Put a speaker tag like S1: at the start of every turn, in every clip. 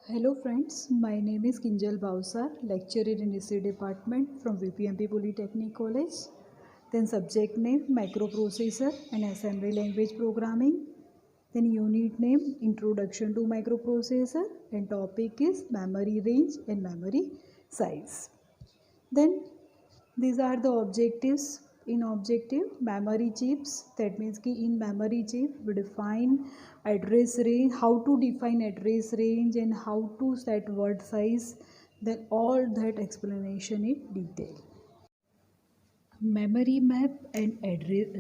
S1: Hello friends, my name is Kinjal Bhavsar, lecturer in History Department from VPMP Polytechnic College. Then subject name Microprocessor and Assembly Language Programming. Then unit name Introduction to Microprocessor and topic is Memory Range and Memory Size. Then these are the objectives. In objective, memory chips, that means ki in memory chip we define address range, how to define address range and how to set word size, then all that explanation in detail. Memory map and address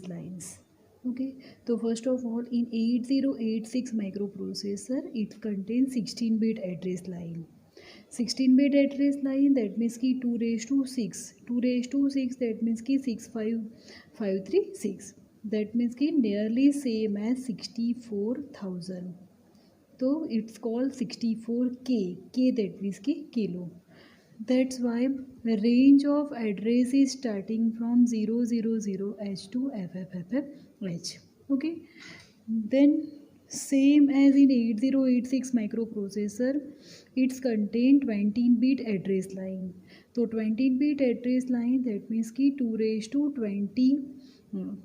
S1: lines. Okay, so first of all, in 8086 microprocessor, it contains 16-bit address line. 16-bit address line, that means ki 2 raised to 6. 2 raised to 6, that means ki 65536. That means ki nearly same as 64,000. So it's called 64K. K, that means ki kilo. That's why the range of address is starting from 000H to FFFFH. Okay. Then same as in 8086 microprocessor, it's contain 20-bit address line. So 20-bit address line, that means ki 2 raised to 20.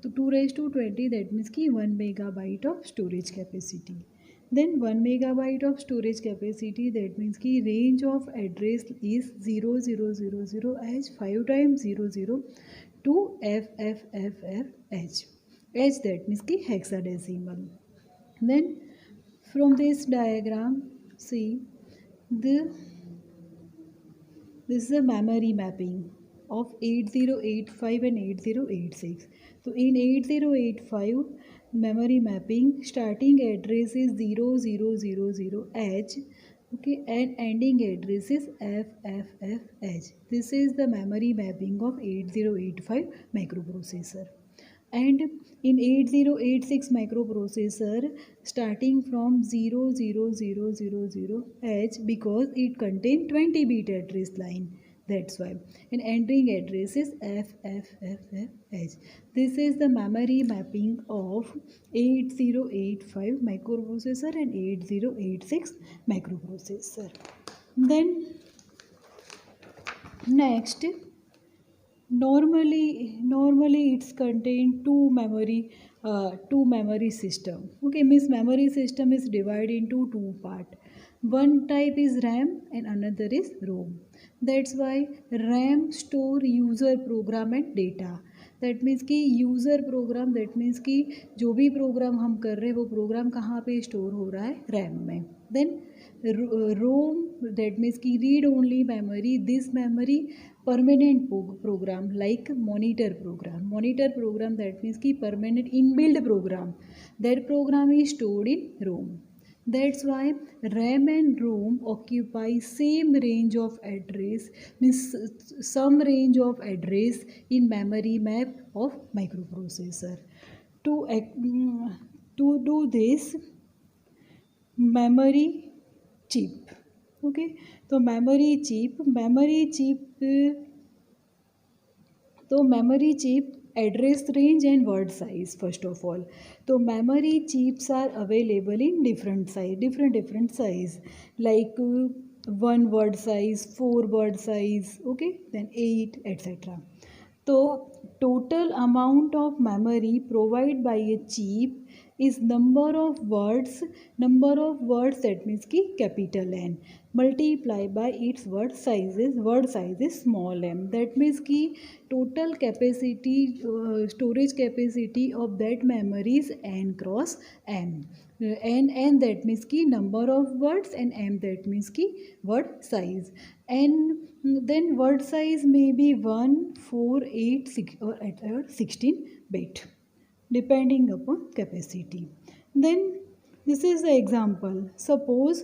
S1: So 2 raised to 20, that means ki 1 megabyte of storage capacity. Then 1 megabyte of storage capacity, that means ki range of address is 0000H 5 times 00 to FFFFH. H, that means ki hexadecimal. Then from this diagram, see this is the memory mapping of 8085 and 8086. So in 8085 memory mapping, starting address is 0000H, okay, and ending address is FFFH. This is the memory mapping of 8085 microprocessor. And in 8086 microprocessor, starting from 00000H, because it contains 20-bit address line, that's why. And entering address is FFFFH. This is the memory mapping of 8085 microprocessor and 8086 microprocessor. Then next, normally it's contain two memory system. Okay, means memory system is divided into two part. One type is RAM and another is ROM. That's why RAM store user program and data. That means कि user program, that means कि जो भी programme हम कर रहे हैं वो programme कहाँ पे स्टोर हो रहा है, रैम में. देन रोम, दैट मीन्स कि read only memory. This memory permanent program like monitor program, that means ki permanent inbuilt program, that program is stored in ROM. That's why RAM and ROM occupy same range of address, means some range of address in memory map of microprocessor. To do this, memory chip. Okay, तो memory chip address range and word size. First of all, तो memory chips are available in different size, like 1 word size, 4 word size, okay, then 8, etc. So total amount of memory provided by a chip is number of words, that means ki capital N, multiply by its word size is small m. That means ki total capacity, storage capacity of that memory is n cross m. N that means ki number of words and m that means ki word size. And then word size may be 1, 4, 8, 6 or 16 bit depending upon capacity. Then this is the example. Suppose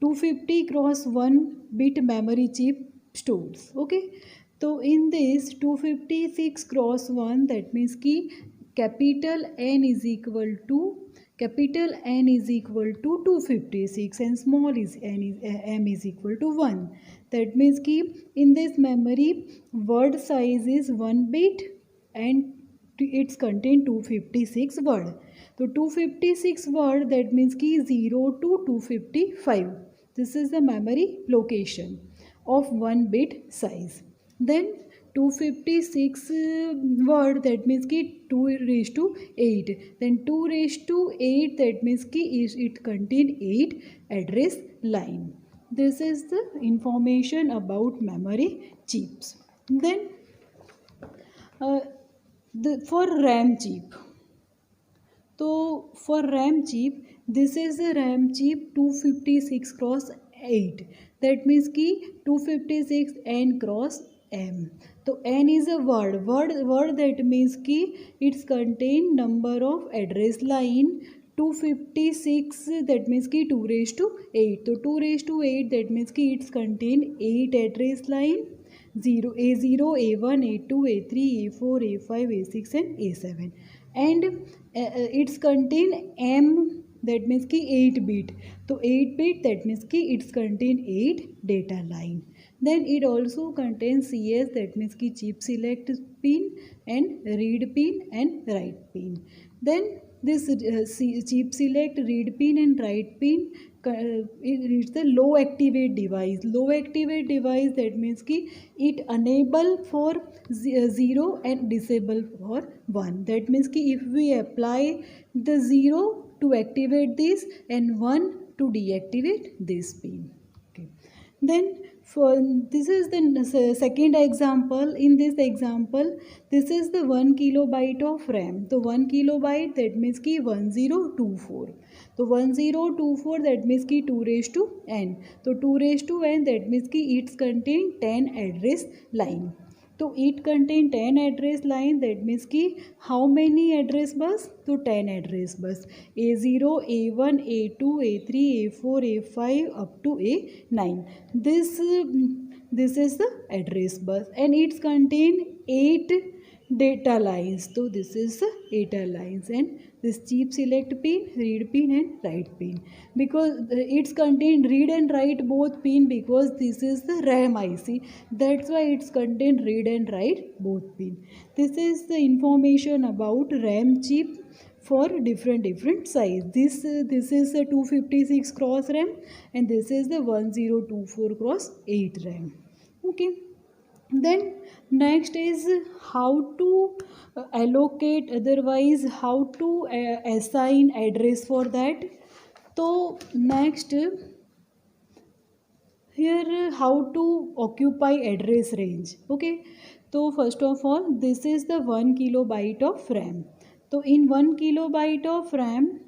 S1: 250 cross 1 bit memory chip stores. Okay, so in this 256 cross 1, that means ki capital N is equal to 256 and small is m is equal to 1. That means ki in this memory word size is 1 bit and it's contain 256 word. So 256 word, that means ki 0 to 255. This is the memory location of 1 bit size. Then 256 word, that means ki 2 raised to 8. Then 2 raised to 8, that means ki it contain 8 address line. This is the information about memory chips. Then uh, for RAM chip. So for RAM chip, this is the RAM chip 256 cross 8. That means ki 256 N cross M. So N is a word that means ki it's contain number of address line 256, that means ki 2 raised to 8. So 2 raised to 8, that means ki it's contain 8 address line 0 A0, A1, A2, A3, A4, A5, A6 and A7. And it's contain M, that means ki 8 bit. So 8 bit, that means ki it's contain 8 data line. Then it also contains CS, that means ki chip select pin and read pin and write pin. Then this chip select, read pin and write pin, it's the low activate device. Low activate device, that means ki it enable for 0 and disable for 1. That means ki if we apply the 0 to activate this and 1 to deactivate this pin. Okay. Then for this is the second example. In this example, this is the 1 kilobyte of RAM. So 1 kilobyte, that means ki 1024. So 1024, that means ki 2 raised to n. So 2 raised to n, that means ki it's contain 10 address line. So it contain 10 address line, that means ki how many address bus? So 10 address bus. A0, A1, A2, A3, A4, A5 up to A9. This is the address bus and it's contain 8 data lines. So this is the data lines and this chip select pin, read pin and write pin. Because it's contain read and write both pin, because this is the RAM IC. That's why it's contain read and write both pin. This is the information about RAM chip for different size. This is the 256 cross RAM and this is the 1024 cross 8 RAM. Okay. Then next is how to allocate, otherwise how to assign address for that. So next here how to occupy address range. Okay. So first of all, this is the 1 kilobyte of RAM. So in 1 kilobyte of RAM,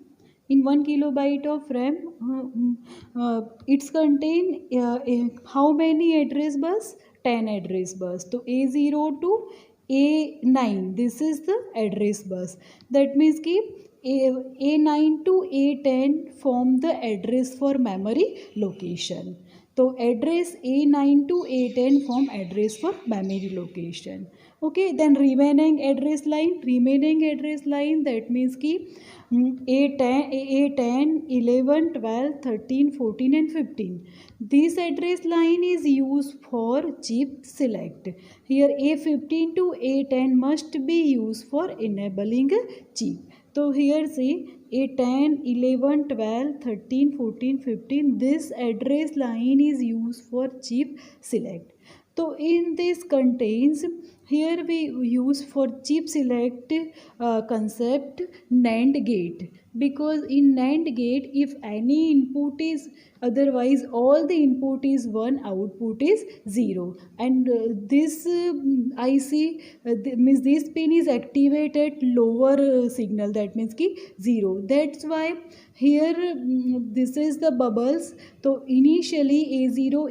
S1: it's contain how many address bus? 10 address bus. So A0 to A9, this is the address bus. That means ki A9 to A10 form the address for memory location. So address A9 to A10 form address for memory location. Okay, then remaining address line, that means ki A10, 11, 12, 13, 14 and 15. This address line is used for chip select. Here A15 to A10 must be used for enabling a chip. So here see A10, 11, 12, 13, 14, 15. This address line is used for chip select. So in this contains, here we use for chip select concept NAND gate, because in NAND gate if any input is, otherwise all the input is 1, output is 0, and this IC means this pin is activated lower signal, that means ki 0. That's why here this is the bubbles. So initially A0,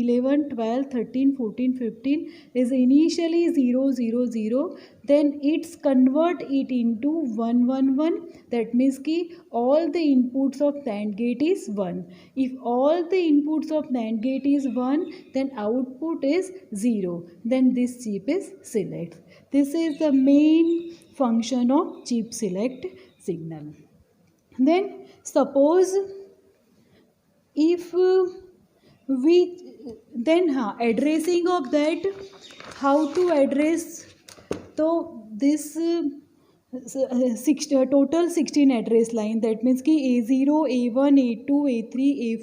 S1: 11, 12, 13, 14, 15 is initially 0, 0, 0. Then it's convert it into 1, 1, 1. That means ki all the inputs of NAND gate is 1. If all the inputs of NAND gate is 1, then output is 0. Then this chip is select. This is the main function of chip select signal. Then suppose if we then addressing of that, how to address. So total 16 address line. That means ki A0, A1, A2, A3,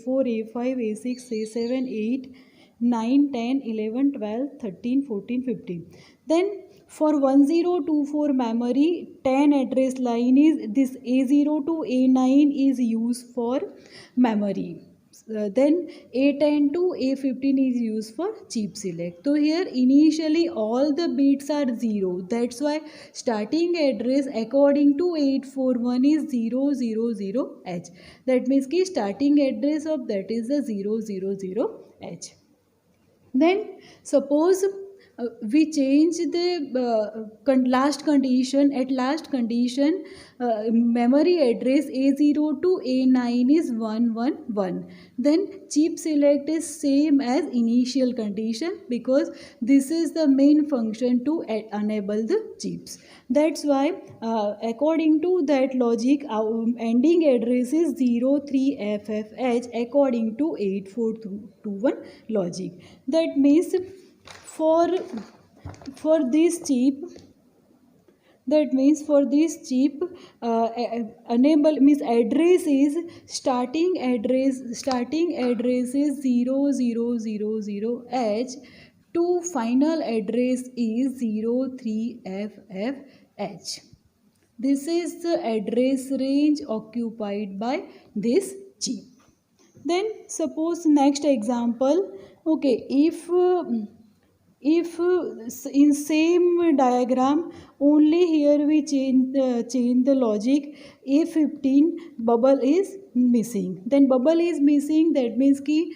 S1: A4, A5, A6, A7, 8, 9, 10, 11, 12, 13, 14, 15. Then for 1024 memory, 10 address line is this A0 to A9 is used for memory. Then A10 to A15 is used for chip select. So here initially all the bits are 0. That's why starting address according to 841 is 000H. That means ki starting address of that is the 000H. Then suppose we change the last condition. At last condition, memory address A0 to A9 is 111. Then chip select is same as initial condition, because this is the main function to enable the chips. That's why according to that logic, our ending address is 03FFH according to 8421 logic. That means for this chip, enable means address is starting address is 0000H to final address is 03FFH. This is the address range occupied by this chip. Then suppose next example. Okay, if in same diagram, only here we change the logic. A15 bubble is missing. Then bubble is missing, that means ki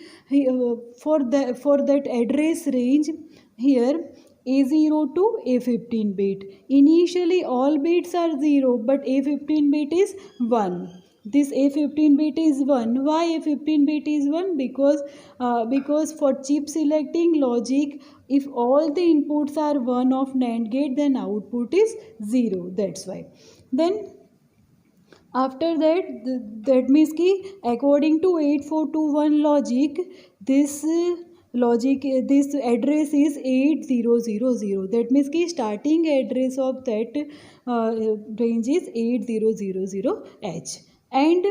S1: for that address range here A0 to A15 bit. Initially all bits are 0, but A15 bit is 1. This A15 bit is 1. Why A15 bit is 1? Because for chip selecting logic, if all the inputs are 1 of NAND gate, then output is 0. That's why. Then after that, that means ki according to 8421 logic, this address is 8000. That means ki starting address of that range is 8000H. And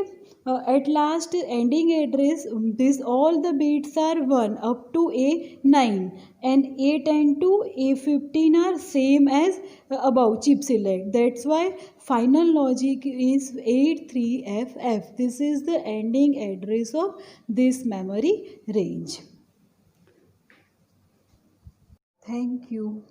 S1: at last ending address, this all the bits are 1 up to A9, and A10 to A15 are same as above chip select. That's why final logic is 83FF. This is the ending address of this memory range. Thank you.